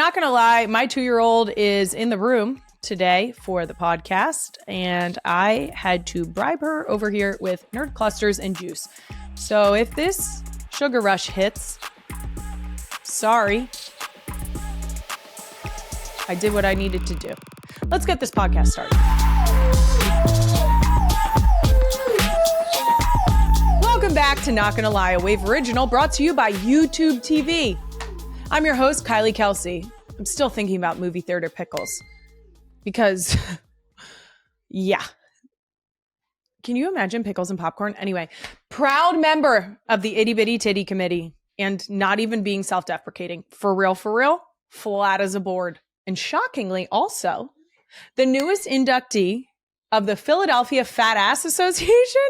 not going to lie, my 2-year-old is in the room today for the podcast, and I had to bribe her over here with nerd clusters and juice. So if this sugar rush hits, sorry. I did what I needed to do. Let's get this podcast started. Welcome back to Not Gonna Lie, a Wave original brought to you by YouTube TV. I'm your host, Kylie Kelce. I'm still thinking about movie theater pickles because, yeah. Can you imagine pickles and popcorn? Anyway, proud member of the Itty Bitty Titty Committee and not even being self-deprecating. For real, flat as a board. And shockingly, also, the newest inductee of the Philadelphia Fat Ass Association.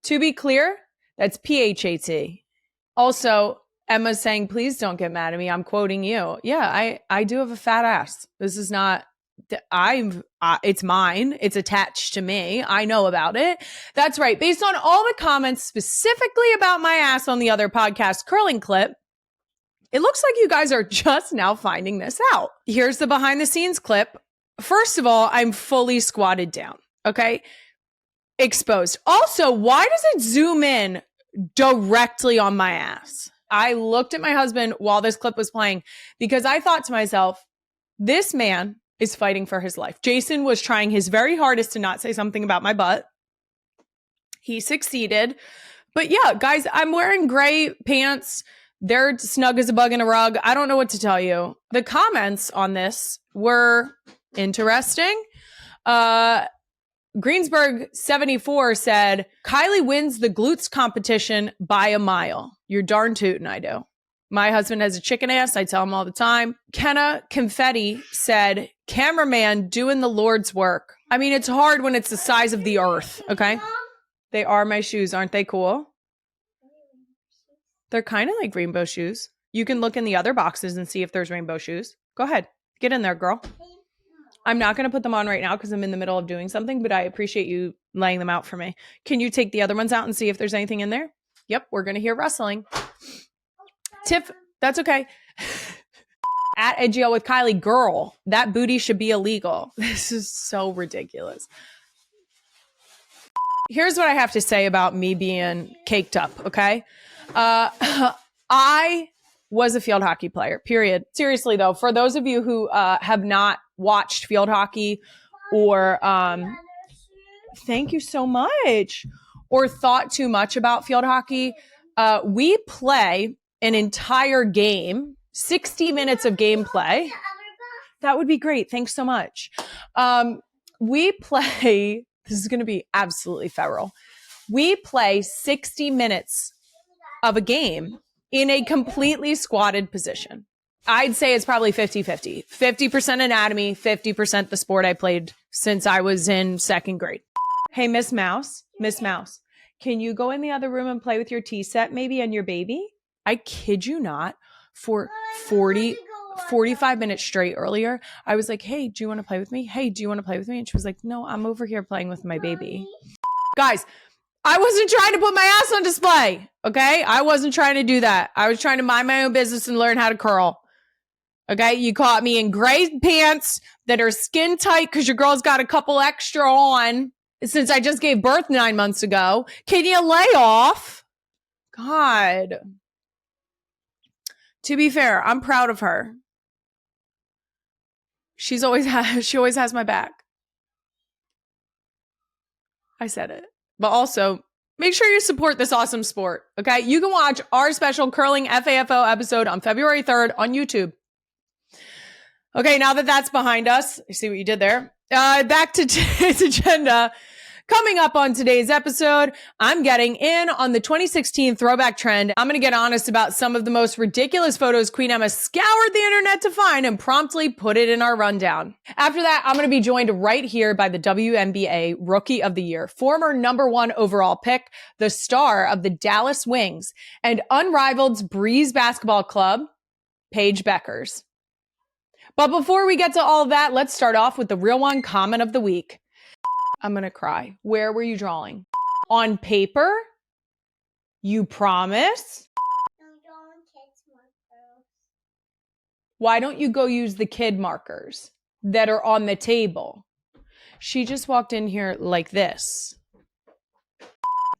To be clear, that's PHAT. Also, Emma's saying, please don't get mad at me. I'm quoting you. Yeah, I do have a fat ass. This is not, it's mine. It's attached to me. I know about it. That's right. Based on all the comments specifically about my ass on the other podcast curling clip, it looks like you guys are just now finding this out. Here's the behind the scenes clip. First of all, I'm fully squatted down. Okay. Exposed. Also, why does it zoom in directly on my ass? I looked at my husband while this clip was playing because I thought to myself, this man is fighting for his life. Jason was trying his very hardest to not say something about my butt. He succeeded. But yeah, guys, I'm wearing gray pants. They're snug as a bug in a rug. I don't know what to tell you. The comments on this were interesting. Greensburg 74 said, Kylie wins the glutes competition by a mile. You're darn tootin', I do. My husband has a chicken ass. I tell him all the time. Kenna Confetti said, cameraman doing the Lord's work. I mean, it's hard when it's the size of the earth, okay? They are my shoes. Aren't they cool? They're kind of like rainbow shoes. You can look in the other boxes and see if there's rainbow shoes. Go ahead. Get in there, girl. I'm not going to put them on right now because I'm in the middle of doing something, but I appreciate you laying them out for me. Can you take the other ones out and see if there's anything in there? Yep, we're going to hear rustling. Tiff, that's okay. At EdGL with Kylie, girl, that booty should be illegal. This is so ridiculous. Here's what I have to say about me being caked up, okay? I was a field hockey player, period. Seriously, though, for those of you who have not watched field hockey or thank you so much, or thought too much about field hockey, we play an entire game, 60 minutes of gameplay. That would be great. Thanks so much. We play, this is going to be absolutely feral. We play 60 minutes of a game in a completely squatted position. I'd say it's probably 50-50. 50% anatomy, 50% the sport I played since I was in second grade. Hey, Miss Mouse, can you go in the other room and play with your tea set maybe and your baby? I kid you not, for 45 minutes straight earlier, I was like, hey, do you want to play with me? Hey, do you want to play with me? And she was like, no, I'm over here playing with my baby. Guys, I wasn't trying to put my ass on display, okay? I wasn't trying to do that. I was trying to mind my own business and learn how to curl, okay? You caught me in gray pants that are skin tight because your girl's got a couple extra on since I just gave birth 9 months ago. Can you lay off? God. To be fair, I'm proud of her. She always has my back. I said it. But also, make sure you support this awesome sport, okay? You can watch our special curling FAFO episode on February 3rd on YouTube. Okay, now that that's behind us, you see what you did there? Back to today's agenda. Coming up on today's episode, I'm getting in on the 2016 throwback trend. I'm going to get honest about some of the most ridiculous photos Queen Emma scoured the internet to find and promptly put it in our rundown. After that, I'm going to be joined right here by the WNBA Rookie of the Year, former #1 overall pick, the star of the Dallas Wings, and Unrivaled's Breeze Basketball Club, Paige Bueckers. But before we get to all of that, let's start off with the Real One comment of the week. I'm going to cry. Where were you drawing? On paper? You promise? Don't draw on kids, more girls. Why don't you go use the kid markers that are on the table? She just walked in here like this.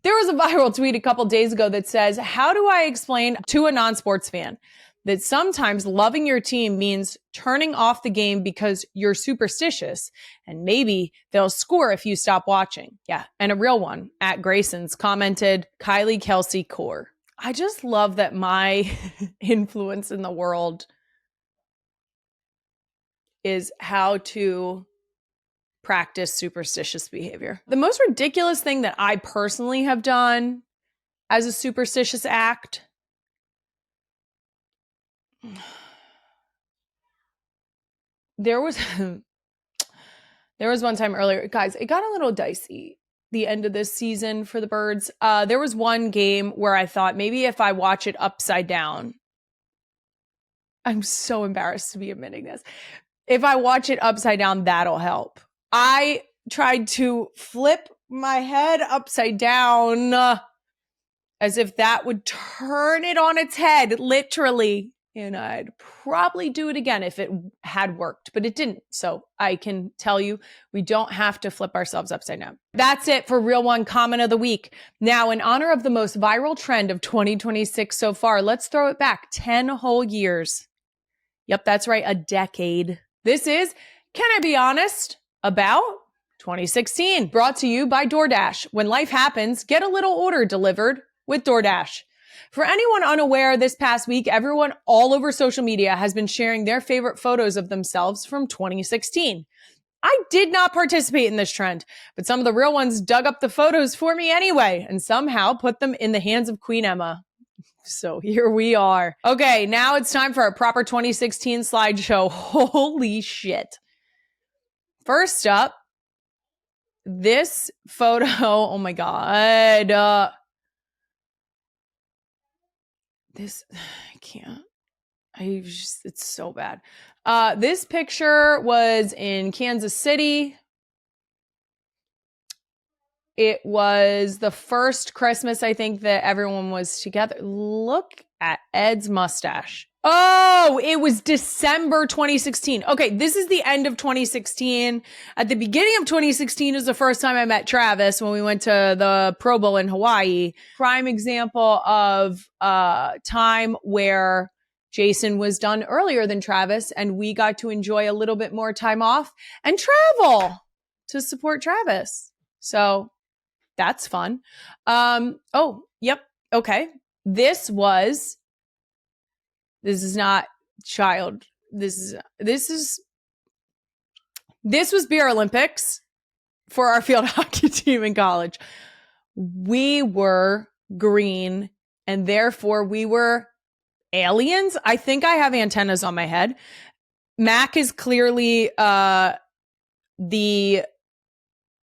There was a viral tweet a couple days ago that says, how do I explain to a non-sports fan that sometimes loving your team means turning off the game because you're superstitious and maybe they'll score if you stop watching? Yeah. And a real one at Grayson's commented, Kylie, Kelce, core. I just love that my influence in the world is how to practice superstitious behavior. The most ridiculous thing that I personally have done as a superstitious act, there was one time earlier, guys, it got a little dicey the end of this season for the Birds. There was one game where I thought maybe if I watch it upside down, I'm so embarrassed to be admitting this. If I watch it upside down, that'll help. I tried to flip my head upside down as if that would turn it on its head, literally. And I'd probably do it again if it had worked, but it didn't. So I can tell you, we don't have to flip ourselves upside down. That's it for Real One Comment of the Week. Now, in honor of the most viral trend of 2026 so far, let's throw it back 10 whole years. Yep, that's right, a decade. This is, Can I Be Honest About 2016? Brought to you by DoorDash. When life happens, get a little order delivered with DoorDash. For anyone unaware, this past week, everyone all over social media has been sharing their favorite photos of themselves from 2016. I did not participate in this trend, but some of the real ones dug up the photos for me anyway and somehow put them in the hands of Queen Emma. So here we are. Okay, now it's time for a proper 2016 slideshow. Holy shit. First up, this photo, oh my God. I can't. It's so bad. This picture was in Kansas City. It was the first Christmas, I think, that everyone was together. Look at Ed's mustache. Oh, it was December 2016. Okay, this is the end of 2016. At the beginning of 2016 is the first time I met Travis when we went to the Pro Bowl in Hawaii. Prime example of time where Jason was done earlier than Travis, and we got to enjoy a little bit more time off and travel to support Travis. So that's fun. Oh, yep. Okay. This is not child. This was Beer Olympics for our field hockey team in college. We were green and therefore we were aliens. I think I have antennas on my head. Mac is clearly the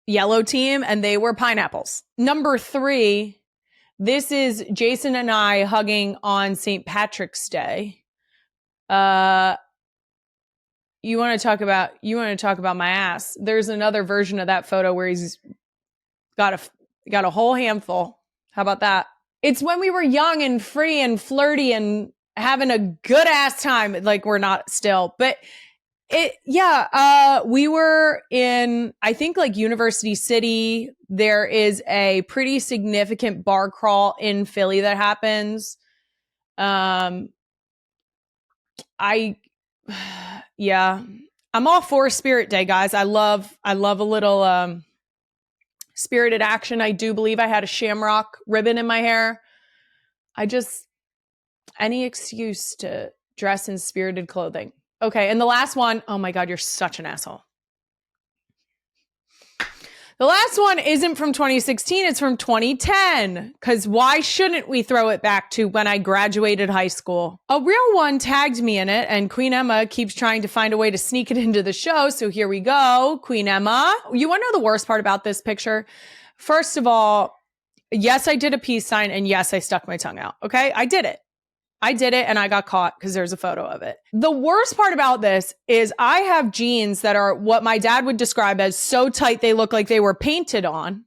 yellow team and they were pineapples. Number 3, this is Jason and I hugging on St. Patrick's Day. You want to talk about my ass. There's another version of that photo where he's got a whole handful. How about that? It's when we were young and free and flirty and having a good ass time. Like we're not still, but we were in, I think, like University City. There is a pretty significant bar crawl in Philly that happens. I'm all for Spirit Day, guys. I love a little spirited action. I do believe I had a shamrock ribbon in my hair. Any excuse to dress in spirited clothing. Okay, and the last one, oh my God, you're such an asshole. The last one isn't from 2016, it's from 2010. Because why shouldn't we throw it back to when I graduated high school? A real one tagged me in it, and Queen Emma keeps trying to find a way to sneak it into the show. So here we go, Queen Emma. You want to know the worst part about this picture? First of all, yes, I did a peace sign, and yes, I stuck my tongue out. Okay, I did it. And I got caught because there's a photo of it. The worst part about this is I have jeans that are what my dad would describe as so tight they look like they were painted on.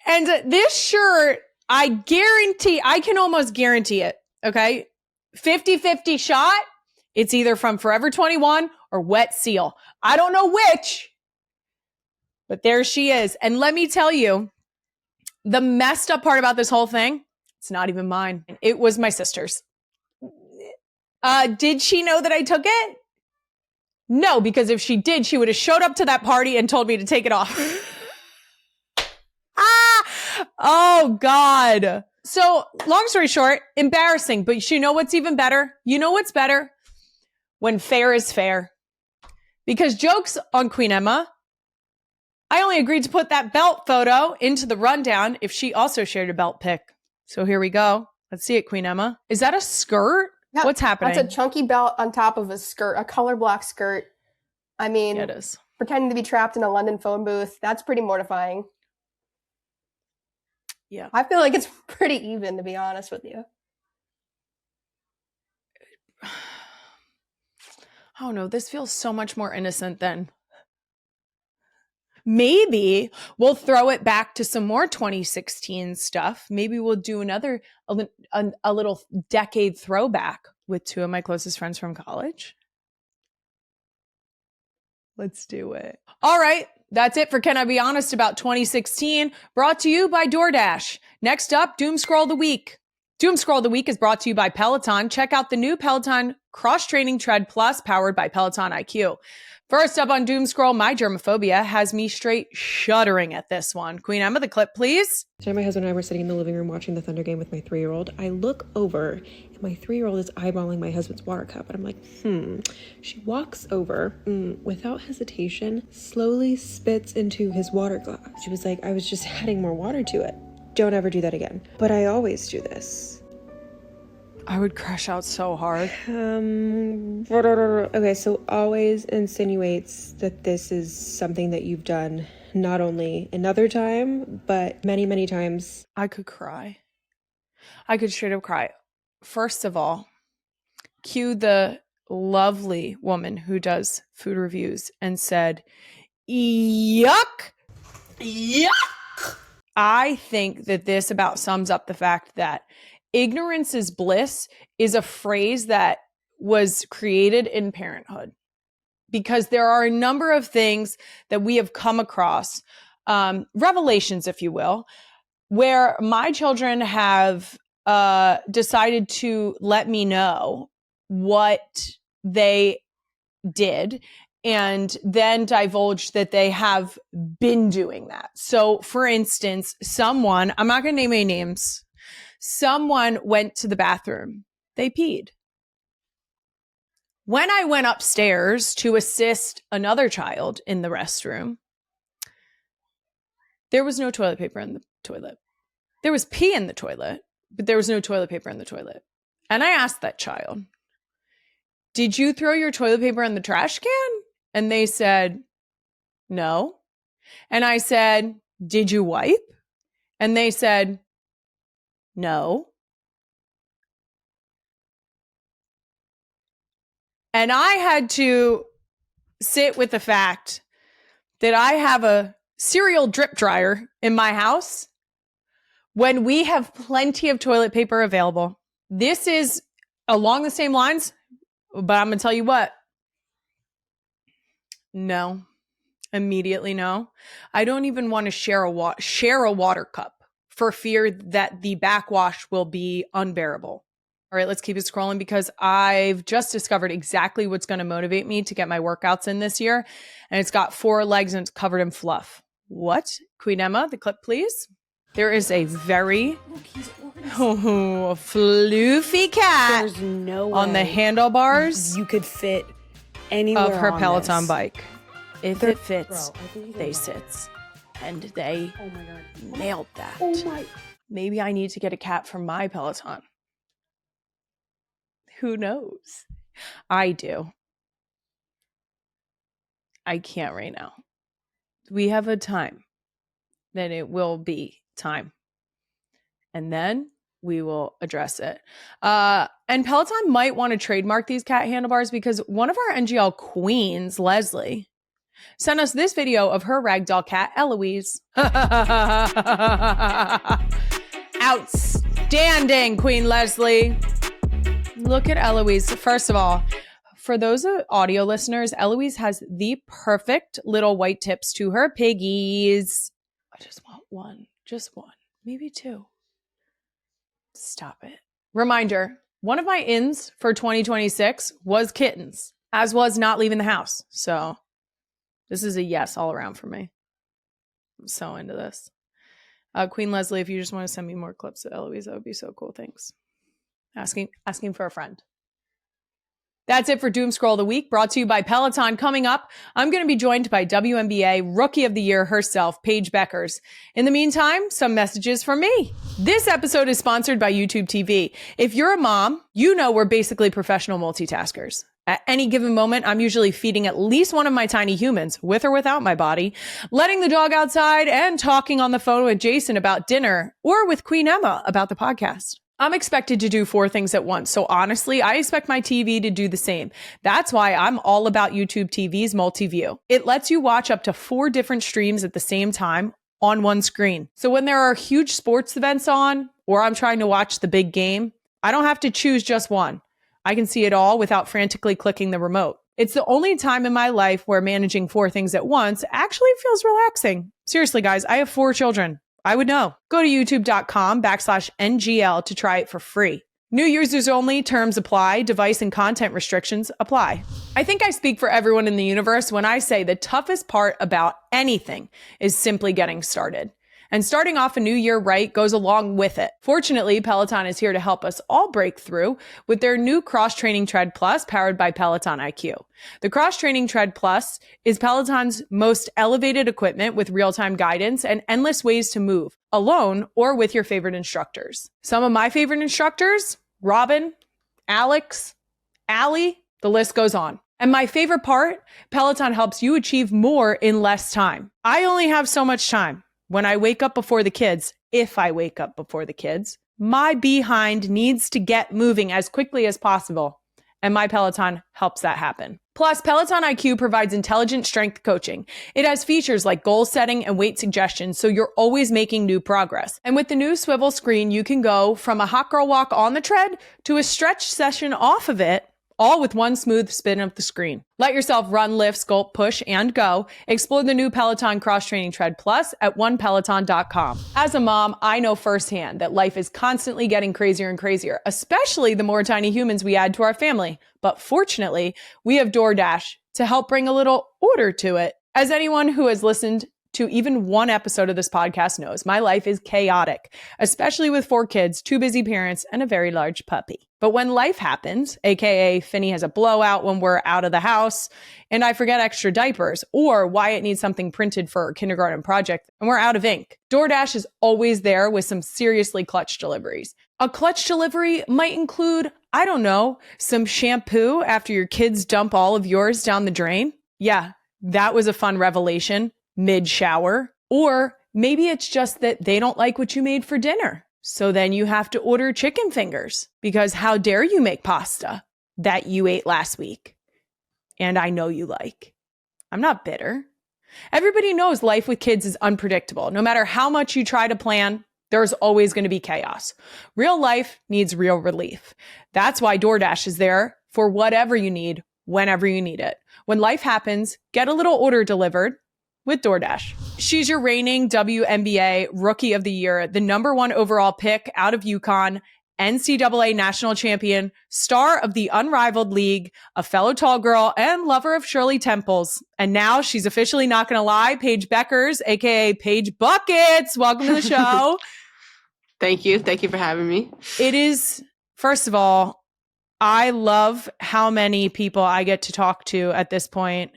And this shirt, I guarantee, I can almost guarantee it, okay? 50-50 shot, it's either from Forever 21 or Wet Seal. I don't know which, but there she is. And let me tell you, the messed up part about this whole thing, it's not even mine. It was my sister's. Did she know that I took it? No, because if she did, she would have showed up to that party and told me to take it off. Oh, God. So long story short, embarrassing, but you know what's even better? You know what's better? When fair is fair. Because jokes on Queen Emma, I only agreed to put that belt photo into the rundown if she also shared a belt pic. So here we go. Let's see it, Queen Emma. Is that a skirt? Yeah, what's happening? That's a chunky belt on top of a skirt, a color block skirt. I mean, yeah, it is. Pretending to be trapped in a London phone booth, that's pretty mortifying. Yeah. I feel like it's pretty even, to be honest with you. Oh no, this feels so much more innocent than. Maybe we'll throw it back to some more 2016 stuff. Maybe we'll do a little decade throwback with two of my closest friends from college. Let's do it. All right. That's it for Can I Be Honest About 2016, brought to you by DoorDash. Next up, Doom Scroll of the Week. Doom Scroll of the Week is brought to you by Peloton. Check out the new Peloton Cross Training Tread Plus powered by Peloton IQ. First up on Doom Scroll, my germophobia has me straight shuddering at this one. Queen Emma, the clip, please. Today, my husband and I were sitting in the living room watching the Thunder game with my 3-year-old. I look over, and my 3-year-old is eyeballing my husband's water cup. And I'm like, She walks over, without hesitation, slowly spits into his water glass. She was like, I was just adding more water to it. Don't ever do that again. But I always do this. I would crash out so hard. Okay, so always insinuates that this is something that you've done not only another time, but many, many times. I could cry. I could straight up cry. First of all, cue the lovely woman who does food reviews and said, yuck. Yuck. I think that this about sums up the fact that ignorance is bliss is a phrase that was created in parenthood, because there are a number of things that we have come across, revelations, if you will, where my children have decided to let me know what they did and then divulged that they have been doing that. So, for instance, someone, I'm not going to name any names, someone went to the bathroom. They peed. When I went upstairs to assist another child in the restroom, there was no toilet paper in the toilet. There was pee in the toilet, but there was no toilet paper in the toilet. And I asked that child, did you throw your toilet paper in the trash can? And they said, no. And I said, did you wipe? And they said, no. And I had to sit with the fact that I have a cereal drip dryer in my house when we have plenty of toilet paper available. This is along the same lines, but I'm going to tell you what. No. Immediately no. I don't even want to share a water cup for fear that the backwash will be unbearable. All right, let's keep it scrolling because I've just discovered exactly what's going to motivate me to get my workouts in this year. And it's got 4 legs and it's covered in fluff. What? Queen Emma, the clip, please. There is a very floofy cat. There's no way on the handlebars you could fit anywhere of her on Peloton this. bike. If it fits, Bro, they sits. And they Oh my god. nailed that. Oh my. Maybe I need to get a cat from my Peloton. Who knows? I do. I can't right now. We have a time. Then it will be time. And then we will address it. And Peloton might want to trademark these cat handlebars because one of our NGL queens, Leslie, sent us this video of her ragdoll cat, Eloise. Outstanding, Queen Leslie. Look at Eloise. First of all, for those audio listeners, Eloise has the perfect little white tips to her piggies. I just want one. Just one. Maybe two. Stop it. Reminder, one of my ins for 2026 was kittens, as was not leaving the house. So this is a yes all around for me. I'm so into this. Queen Leslie, if you just want to send me more clips of Eloise, that would be so cool. Thanks. Asking for a friend. That's it for Doom Scroll of the Week, brought to you by Peloton. Coming up, I'm going to be joined by WNBA Rookie of the Year herself, Paige Bueckers. In the meantime, some messages from me. This episode is sponsored by YouTube TV. If you're a mom, you know we're basically professional multitaskers. At any given moment, I'm usually feeding at least one of my tiny humans, with or without my body, letting the dog outside, and talking on the phone with Jason about dinner, or with Queen Emma about the podcast. I'm expected to do 4 things at once. So honestly, I expect my TV to do the same. That's why I'm all about YouTube TV's multi-view. It lets you watch up to 4 different streams at the same time on one screen. So when there are huge sports events on, or I'm trying to watch the big game, I don't have to choose just one. I can see it all without frantically clicking the remote. It's the only time in my life where managing 4 things at once actually feels relaxing. Seriously, guys, I have 4 children. I would know. Go to youtube.com/NGL to try it for free. New users only, terms apply, device and content restrictions apply. I think I speak for everyone in the universe when I say the toughest part about anything is simply getting started. And starting off a new year right goes along with it. Fortunately, Peloton is here to help us all break through with their new Cross Training Tread Plus powered by Peloton IQ. The Cross Training Tread Plus is Peloton's most elevated equipment with real-time guidance and endless ways to move, alone or with your favorite instructors. Some of my favorite instructors, Robin, Alex, Allie, the list goes on. And my favorite part, Peloton helps you achieve more in less time. I only have so much time. When I wake up before the kids, if I wake up before the kids, my behind needs to get moving as quickly as possible. And my Peloton helps that happen. Plus, Peloton IQ provides intelligent strength coaching. It has features like goal setting and weight suggestions, so you're always making new progress. And with the new swivel screen, you can go from a hot girl walk on the tread to a stretch session off of it, all with one smooth spin of the screen. Let yourself run, lift, sculpt, push, and go. Explore the new Peloton Cross Training Tread Plus at onepeloton.com. As a mom, I know firsthand that life is constantly getting crazier and crazier, especially the more tiny humans we add to our family. But fortunately, we have DoorDash to help bring a little order to it. As anyone who has listened to even one episode of this podcast knows, my life is chaotic, especially with 4 kids, 2 busy parents, and a very large puppy. But when life happens, aka Finney has a blowout when we're out of the house, and I forget extra diapers, or Wyatt needs something printed for a kindergarten project, and we're out of ink, DoorDash is always there with some seriously clutch deliveries. A clutch delivery might include, I don't know, some shampoo after your kids dump all of yours down the drain. Yeah, that was a fun revelation. Mid-shower. Or maybe it's just that they don't like what you made for dinner. So then you have to order chicken fingers because how dare you make pasta that you ate last week? And I know you like. I'm not bitter. Everybody knows life with kids is unpredictable. No matter how much you try to plan, there's always going to be chaos. Real life needs real relief. That's why DoorDash is there for whatever you need, whenever you need it. When life happens, get a little order delivered with DoorDash. She's your reigning WNBA Rookie of the Year, the #1 overall pick out of UConn, NCAA national champion, star of the Unrivaled League, a fellow tall girl, and lover of Shirley Temples. And now she's officially not going to lie, Paige Bueckers, aka Paige Buckets. Welcome to the show. Thank you. Thank you for having me. It is, first of all, I love how many people I get to talk to at this point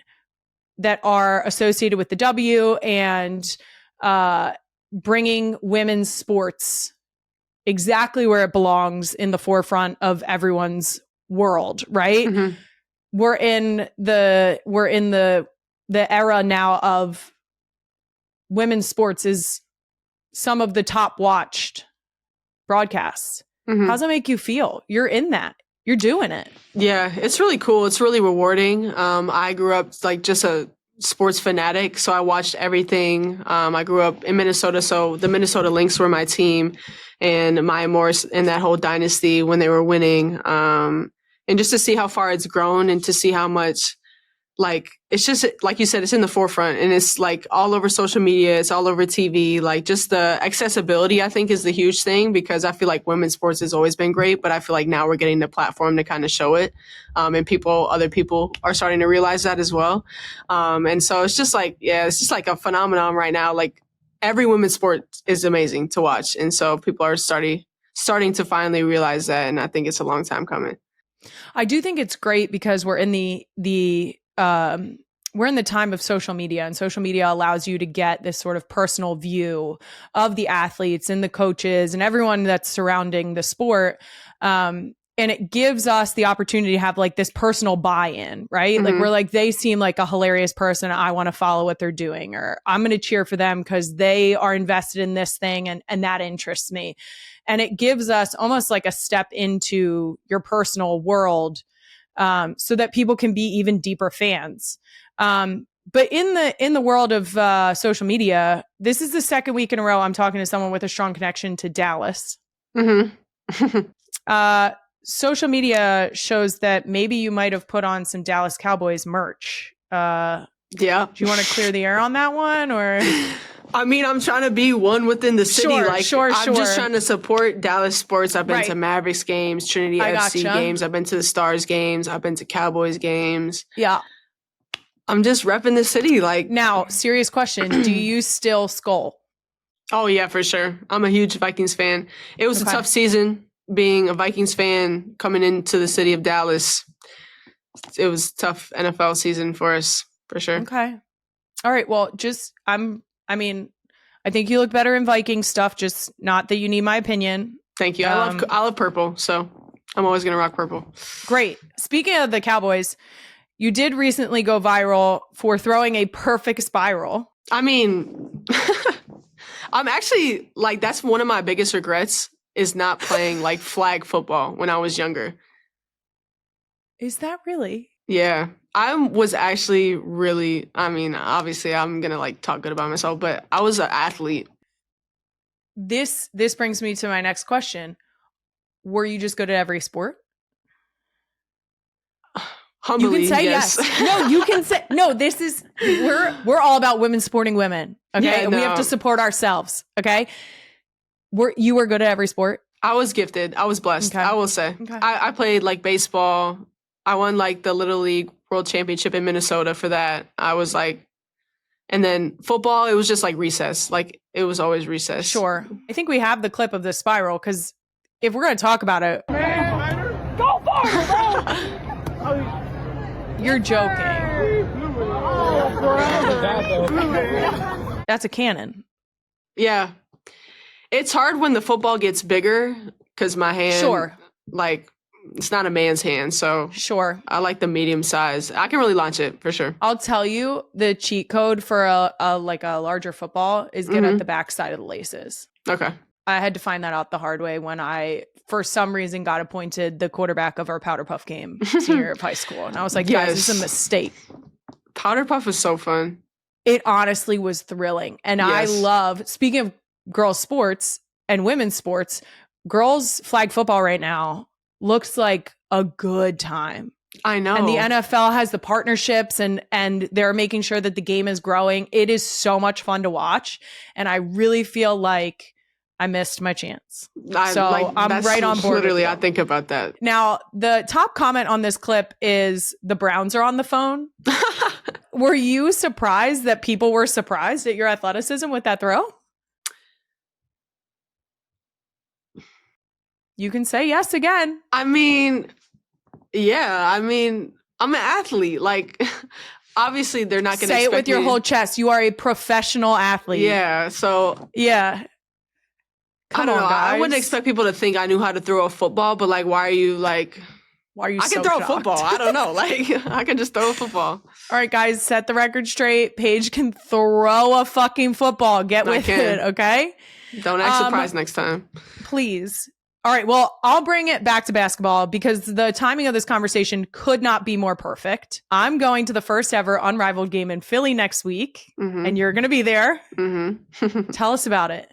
that are associated with the W and bringing women's sports exactly where it belongs in the forefront of everyone's world, right? Mm-hmm. We're in the era now of women's sports is some of the top watched broadcasts. Mm-hmm. How does that make you feel? You're in that. You're doing it. Yeah, it's really cool. It's really rewarding. I grew up like just a sports fanatic, so I watched everything. I grew up in Minnesota, so the Minnesota Lynx were my team, and Maya Morris and that whole dynasty when they were winning. And just to see how far it's grown and to see how much, like, it's just, like you said, it's in the forefront and it's like all over social media. It's all over TV. Like just the accessibility, I think, is the huge thing, because I feel like women's sports has always been great, but I feel like now we're getting the platform to kind of show it. And other people are starting to realize that as well. And so it's just like, yeah, it's just like a phenomenon right now. Like every women's sport is amazing to watch. And so people are starting to finally realize that. And I think it's a long time coming. I do think it's great because we're in we're in the time of social media, and social media allows you to get this sort of personal view of the athletes and the coaches and everyone that's surrounding the sport. And it gives us the opportunity to have like this personal buy-in, right? Mm-hmm. Like we're like, they seem like a hilarious person. I want to follow what they're doing, or I'm going to cheer for them because they are invested in this thing and that interests me. And it gives us almost like a step into your personal world, so that people can be even deeper fans. But in the world of social media, this is the second week in a row I'm talking to someone with a strong connection to Dallas. Mm-hmm. Social media shows that maybe you might have put on some Dallas Cowboys merch. Yeah. Do you want to clear the air on that one, or? I mean, I'm trying to be one within the city. I'm Sure. just trying to support Dallas sports. I've been Right. to Mavericks games, Trinity FC games. I've been to the Stars games. I've been to Cowboys games. Yeah. I'm just repping the city. Like, Now, serious question. Do you still skull? oh yeah, for sure. I'm a huge Vikings fan. It was a tough season being a Vikings fan coming into the city of Dallas. It was a tough NFL season for us, for sure. Okay. All right. Well, I think you look better in Viking stuff, just not that you need my opinion. Thank you. I love purple, so I'm always going to rock purple. Great. Speaking of the Cowboys, you did recently go viral for throwing a perfect spiral. I mean, I'm actually, like, that's one of my biggest regrets is not playing, like, flag football when I was younger. Is that really? Yeah. I was actually really, I mean, obviously I'm going to, like, talk good about myself, but I was an athlete. This brings me to my next question. Were you just good at every sport? Humbly, you can say yes. No, you can say no. This is we're all about women supporting women. Okay, Yeah, and we have to support ourselves. Okay, you were good at every sport. I was gifted. I was blessed. Okay. I will say. Okay. I played like baseball. I won like the Little League World Championship in Minnesota for that. I was like, and then football. It was just like recess. Like it was always recess. Sure. I think we have the clip of the spiral because if we're going to talk about it, Go for it, bro! you're joking. That's a cannon. Yeah. It's hard when the football gets bigger because my hand, Sure. like, it's not a man's hand. So Sure. I like the medium size. I can really launch it for sure. I'll tell you the cheat code for a larger football is get at the backside of the laces. Okay. I had to find that out the hard way when I, for some reason, got appointed the quarterback of our Powder Puff game senior year of high school. And I was like, guys, this is a mistake. Powder Puff was so fun. It honestly was thrilling. And I Yes. love, speaking of girls' sports and women's sports, girls' flag football right now looks like a good time. I know. And the NFL has the partnerships and they're making sure that the game is growing. It is so much fun to watch. And I really feel like I missed my chance. I'm that's right on board. Literally, with you. I think about that. Now, the top comment on this clip is the Browns are on the phone. Were you surprised that people were surprised at your athleticism with that throw? You can say yes again. I mean, yeah. I mean, I'm an athlete. Like, obviously, they're not going to say it with your whole chest. You are a professional athlete. Yeah. So yeah. I don't know. Guys. I wouldn't expect people to think I knew how to throw a football, but like, why are you like? Why are you? I can throw a football. I don't know. Like, I can just throw a football. All right, guys, set the record straight. Paige can throw a fucking football. Get with it, okay? Don't act surprised next time. Please. All right. Well, I'll bring it back to basketball because the timing of this conversation could not be more perfect. I'm going to the first ever Unrivaled game in Philly next week, and you're going to be there. Tell us about it.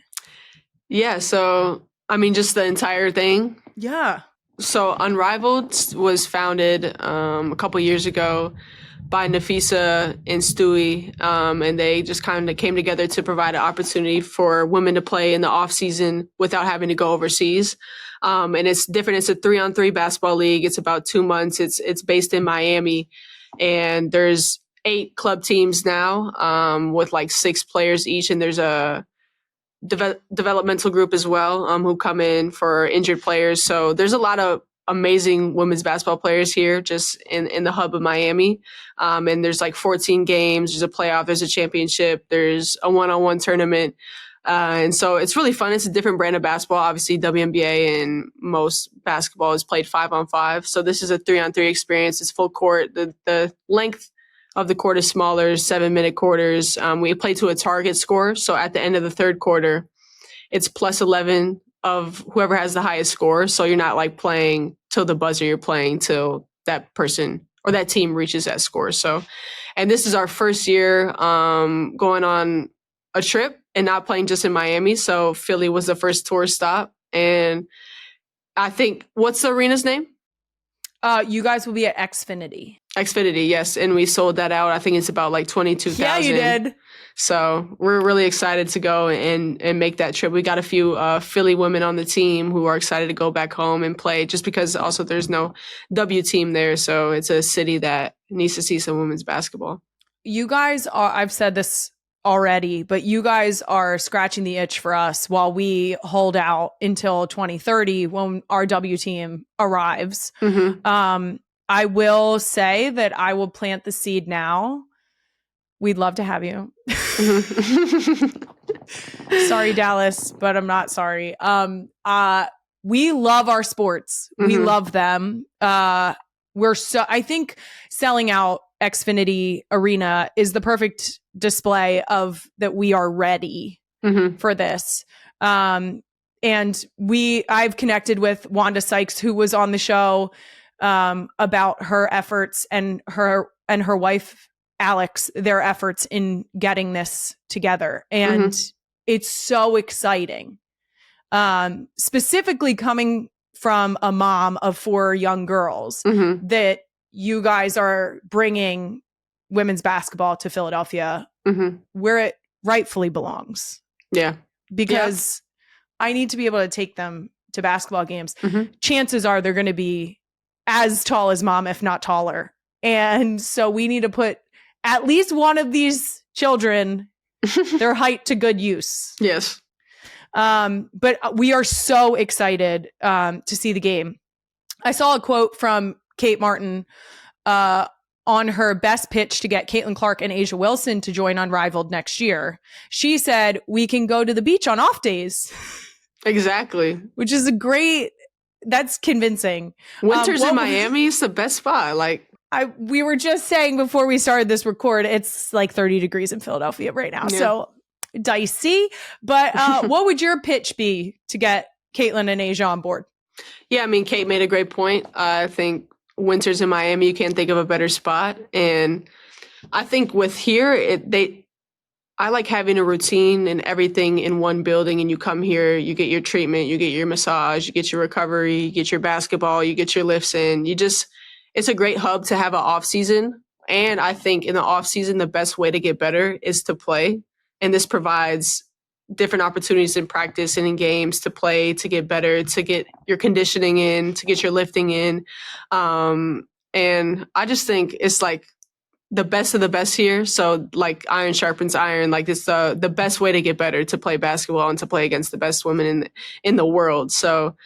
Yeah. So, I mean, just the entire thing. Yeah. So Unrivaled was founded a couple years ago by Nafisa and Stewie, and they just kind of came together to provide an opportunity for women to play in the off season without having to go overseas. And it's different. It's a 3-on-3 basketball league. It's about 2 months. It's based in Miami, and there's 8 club teams now with like 6 players each, and there's a developmental group as well who come in for injured players. So there's a lot of amazing women's basketball players here just in the hub of Miami. And there's like 14 games, there's a playoff, there's a championship, there's a one-on-one tournament. And so it's really fun. It's a different brand of basketball. Obviously, WNBA and most basketball is played 5-on-5. So this is a 3-on-3 experience. It's full court. The length of the court is smaller, 7-minute quarters. We play to a target score. So at the end of the third quarter, it's plus 11 of whoever has the highest score. So you're not like playing till the buzzer, you're playing till that person or that team reaches that score. So, and this is our first year going on a trip and not playing just in Miami. So Philly was the first tour stop. And I think, what's the arena's name? You guys will be at Xfinity. Xfinity, yes. And we sold that out. I think it's about like 22,000. Yeah, you did. So we're really excited to go and make that trip. We got a few Philly women on the team who are excited to go back home and play just because also there's no W team there. So it's a city that needs to see some women's basketball. You guys are, I've said this already, but you guys are scratching the itch for us while we hold out until 2030 when our W team arrives. I will say that I will plant the seed now. We'd love to have you. Sorry, Dallas, but I'm not sorry. We love our sports. We love them. I think selling out Xfinity Arena is the perfect display of that we are ready for this. And I've connected with Wanda Sykes, who was on the show, about her efforts and her wife, Alex, their efforts in getting this together. And it's so exciting. Specifically coming from a mom of 4 young girls, that you guys are bringing women's basketball to Philadelphia where it rightfully belongs. Yeah. Because I need to be able to take them to basketball games. Chances are they're going to be as tall as mom, if not taller. And so we need to put at least one of these children, their height to good use. Yes. But we are so excited to see the game. I saw a quote from Kate Martin on her best pitch to get Caitlin Clark and Asia Wilson to join Unrivaled next year. She said, we can go to the beach on off days. Exactly. Which is that's convincing. Winters in Miami is the best spot. Like, we were just saying before we started this record, it's like 30 degrees in Philadelphia right now. Yeah. So dicey. But what would your pitch be to get Caitlin and Asia on board? Yeah, I mean, Kate made a great point. I think winters in Miami, you can't think of a better spot. And I think with here, I like having a routine and everything in one building, and you come here, you get your treatment, you get your massage, you get your recovery, you get your basketball, you get your lifts in. It's a great hub to have an off season. And I think in the off season, the best way to get better is to play. And this provides different opportunities in practice and in games to play, to get better, to get your conditioning in, to get your lifting in. And I just think it's like the best of the best here. So like iron sharpens iron. Like it's the best way to get better, to play basketball and to play against the best women in the world. So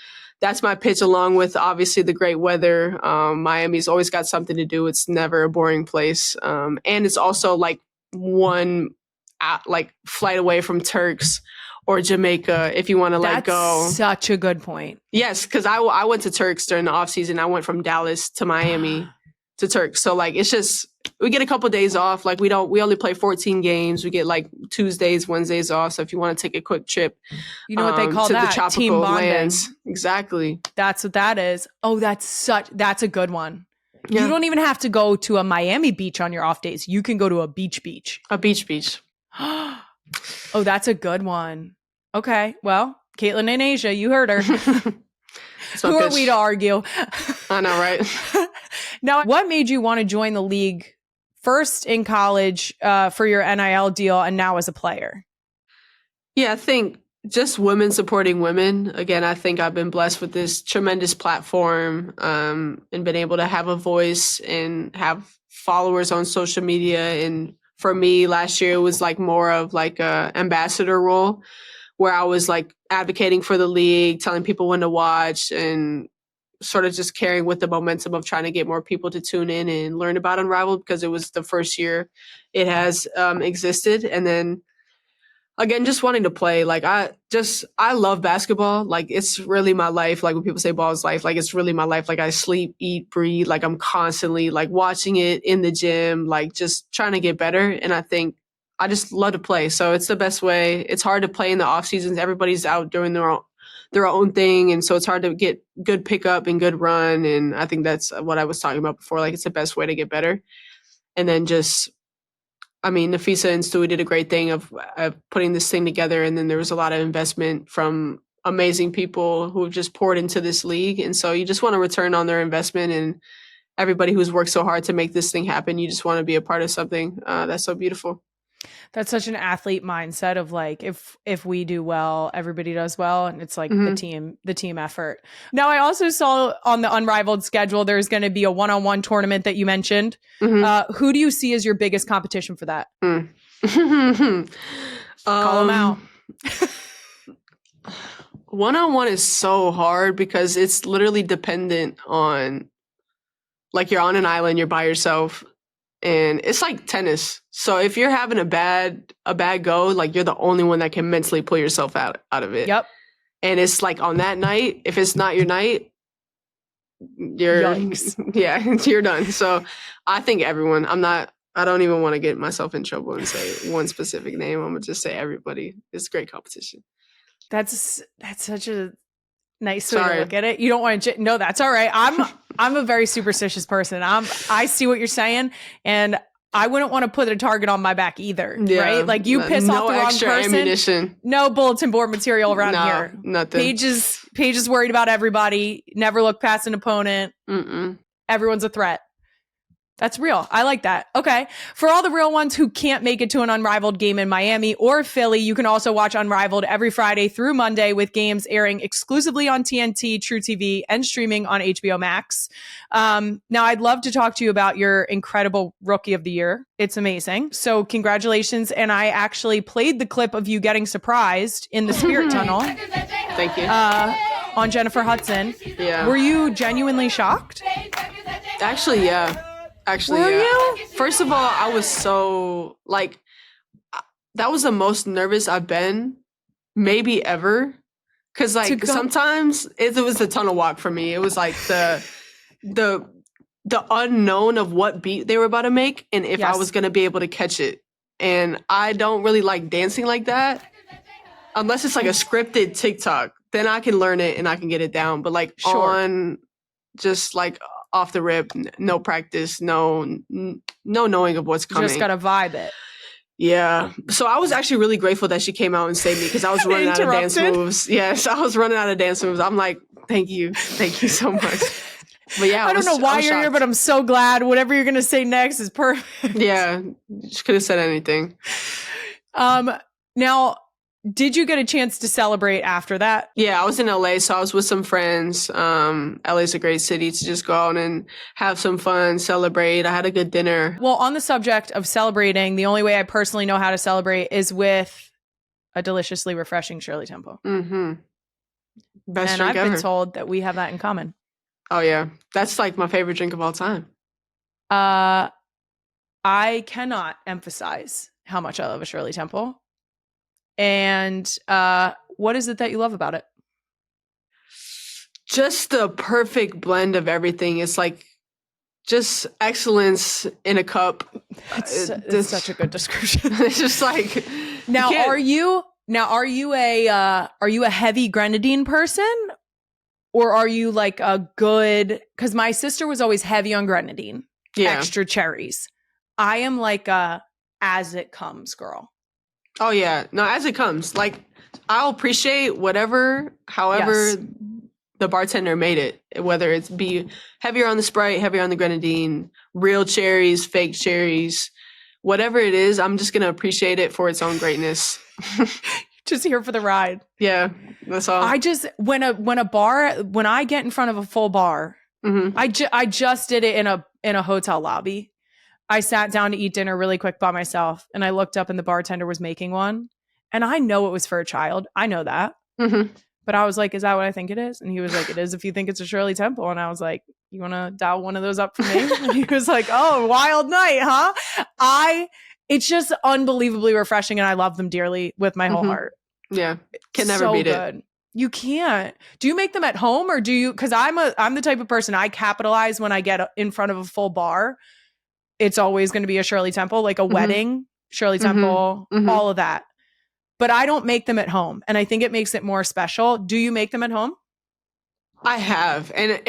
that's my pitch, along with obviously the great weather. Miami's always got something to do. It's never a boring place. And it's also like one flight away from Turks or Jamaica if you want to let go. That's such a good point. Yes, because I went to Turks during the off season. I went from Dallas to Miami to Turks. So like it's just we get a couple days off. Like we only play 14 games. We get like Tuesdays, Wednesdays off. So if you want to take a quick trip, You know what they call to that? the tropical Team bonding. lands. Exactly. That's what that is. Oh, that's a good one. Yeah. You don't even have to go to a Miami beach on your off days. You can go to a beach. A beach. Oh, that's a good one. Okay. Well, Caitlin in Asia, you heard her. Who are we to argue? I know, right? Now, what made you want to join the league first in college for your NIL deal and now as a player? Yeah, I think just women supporting women. Again, I think I've been blessed with this tremendous platform and been able to have a voice and have followers on social media. And for me, last year, it was like more of like a ambassador role where I was like advocating for the league, telling people when to watch and sort of just carrying with the momentum of trying to get more people to tune in and learn about Unrivaled because it was the first year it has existed. And then again, just wanting to play. Like I love basketball. Like it's really my life. Like when people say ball is life, like it's really my life. Like I sleep, eat, breathe. Like I'm constantly like watching it in the gym, like just trying to get better. And I think I just love to play. So it's the best way. It's hard to play in the off seasons. Everybody's out doing their own thing. And so it's hard to get good pickup and good run. And I think that's what I was talking about before. Like it's the best way to get better. And then just, I mean, Nafisa and Stewie did a great thing of putting this thing together. And then there was a lot of investment from amazing people who have just poured into this league. And so you just want to return on their investment, and everybody who's worked so hard to make this thing happen, you just want to be a part of something that's so beautiful. That's such an athlete mindset of like, if we do well, everybody does well. And it's like the team effort. Now, I also saw on the Unrivaled schedule, there's going to be a one-on-one tournament that you mentioned. Who do you see as your biggest competition for that? Call them out. One-on-one is so hard because it's literally dependent on, like, you're on an island, you're by yourself. And it's like tennis. So if you're having a bad go, like you're the only one that can mentally pull yourself out of it. Yep. And it's like on that night, if it's not your night, you're done. So I think everyone, I don't even want to get myself in trouble and say one specific name. I'm gonna just say everybody. It's great competition. That's such a nice way to look at it. You don't want to, no, that's all right. I'm a very superstitious person. I see what you're saying, and I wouldn't want to put a target on my back either, right? Like you piss off the wrong person. Ammunition. No bulletin board material around here. Nothing. Paige is worried about everybody. Never look past an opponent. Everyone's a threat. That's real. I like that. Okay. For all the real ones who can't make it to an Unrivaled game in Miami or Philly, you can also watch Unrivaled every Friday through Monday with games airing exclusively on TNT, True TV, and streaming on HBO Max. Now, I'd love to talk to you about your incredible Rookie of the Year. It's amazing. So congratulations. And I actually played the clip of you getting surprised in the Spirit Tunnel. Thank you. On Jennifer Hudson. Yeah. Were you genuinely shocked? Actually, yeah. Were you? First of all, I was so, like, that was the most nervous I've been maybe ever. Because, like, sometimes it was the tunnel walk for me. It was, like, the unknown of what beat they were about to make and if I was going to be able to catch it. And I don't really like dancing like that. Unless it's, like, a scripted TikTok. Then I can learn it and I can get it down. But, like, on just, like, off the rip, no practice, no knowing of what's coming. Just gotta vibe it. Yeah. So I was actually really grateful that she came out and saved me because I was running out of dance moves. Yes, I was running out of dance moves. I'm like, thank you so much. But yeah, I don't know why you're here, but I'm so glad. Whatever you're gonna say next is perfect. Yeah, she could have said anything. Now, did you get a chance to celebrate after that? Yeah, I was in LA, so I was with some friends. LA's a great city to just go out and have some fun, celebrate. I had a good dinner. Well, on the subject of celebrating, the only way I personally know how to celebrate is with a deliciously refreshing Shirley Temple. Best and drink I've ever. been told that we have that in common. Oh yeah, that's like my favorite drink of all time. I cannot emphasize how much I love a Shirley Temple. And what is it that you love about it? Just the perfect blend of everything. It's like just excellence in a cup. It's such a good description. It's just like Now, you are you a heavy grenadine person, or are you like a good? Because my sister was always heavy on grenadine, extra cherries. I am like a as it comes girl. Oh yeah, no, as it comes. Like I'll appreciate however the bartender made it, whether it's be heavier on the Sprite, heavier on the grenadine, real cherries, fake cherries, whatever it is. I'm just gonna appreciate it for its own greatness. Just here for the ride. Yeah, that's all. I just when I get in front of a full bar, I just did it in a hotel lobby. I sat down to eat dinner really quick by myself, and I looked up and the bartender was making one, and I know it was for a child. I know that, but I was like, "Is that what I think it is?" And he was like, "It is if you think it's a Shirley Temple." And I was like, "You want to dial one of those up for me?" And he was like, "Oh, wild night, huh?" It's just unbelievably refreshing, and I love them dearly with my whole heart. Yeah, can never beat it. You can't. Do you make them at home, or do you? Because I'm the type of person, I capitalize when I get in front of a full bar. It's always going to be a Shirley Temple, like a wedding, Shirley Temple, all of that. But I don't make them at home, and I think it makes it more special. Do you make them at home? I have, and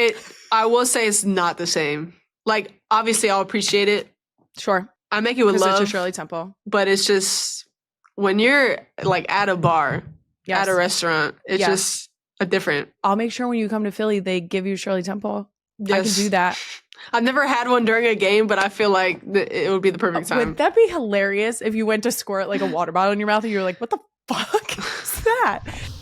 I will say it's not the same. Like obviously, I'll appreciate it. Sure, I make it with love. It's a Shirley Temple, but it's just when you're like at a bar, at a restaurant, it's just a different. I'll make sure when you come to Philly, they give you Shirley Temple. Yes. I can do that. I've never had one during a game, but I feel like it would be the perfect time. Would that be hilarious if you went to squirt like a water bottle in your mouth and you were like, what the fuck is that?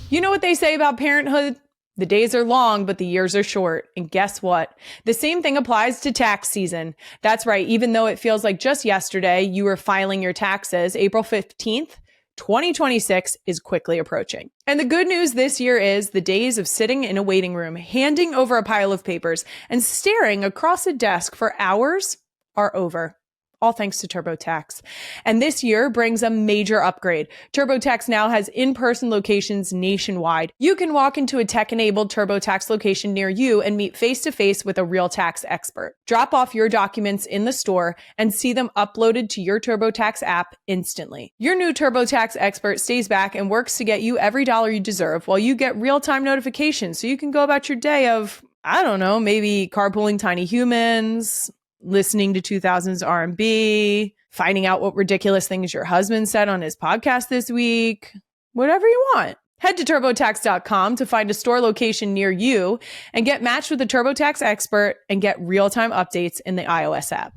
You know what they say about parenthood? The days are long, but the years are short. And guess what? The same thing applies to tax season. That's right. Even though it feels like just yesterday you were filing your taxes, April 15th, 2026 is quickly approaching. And the good news this year is the days of sitting in a waiting room, handing over a pile of papers, and staring across a desk for hours are over. All thanks to TurboTax. And this year brings a major upgrade. TurboTax now has in-person locations nationwide. You can walk into a tech-enabled TurboTax location near you and meet face-to-face with a real tax expert. Drop off your documents in the store and see them uploaded to your TurboTax app instantly. Your new TurboTax expert stays back and works to get you every dollar you deserve while you get real-time notifications so you can go about your day of, I don't know, maybe carpooling tiny humans, listening to 2000s R&B, finding out what ridiculous things your husband said on his podcast this week, whatever you want. Head to TurboTax.com to find a store location near you and get matched with a TurboTax expert and get real-time updates in the iOS app.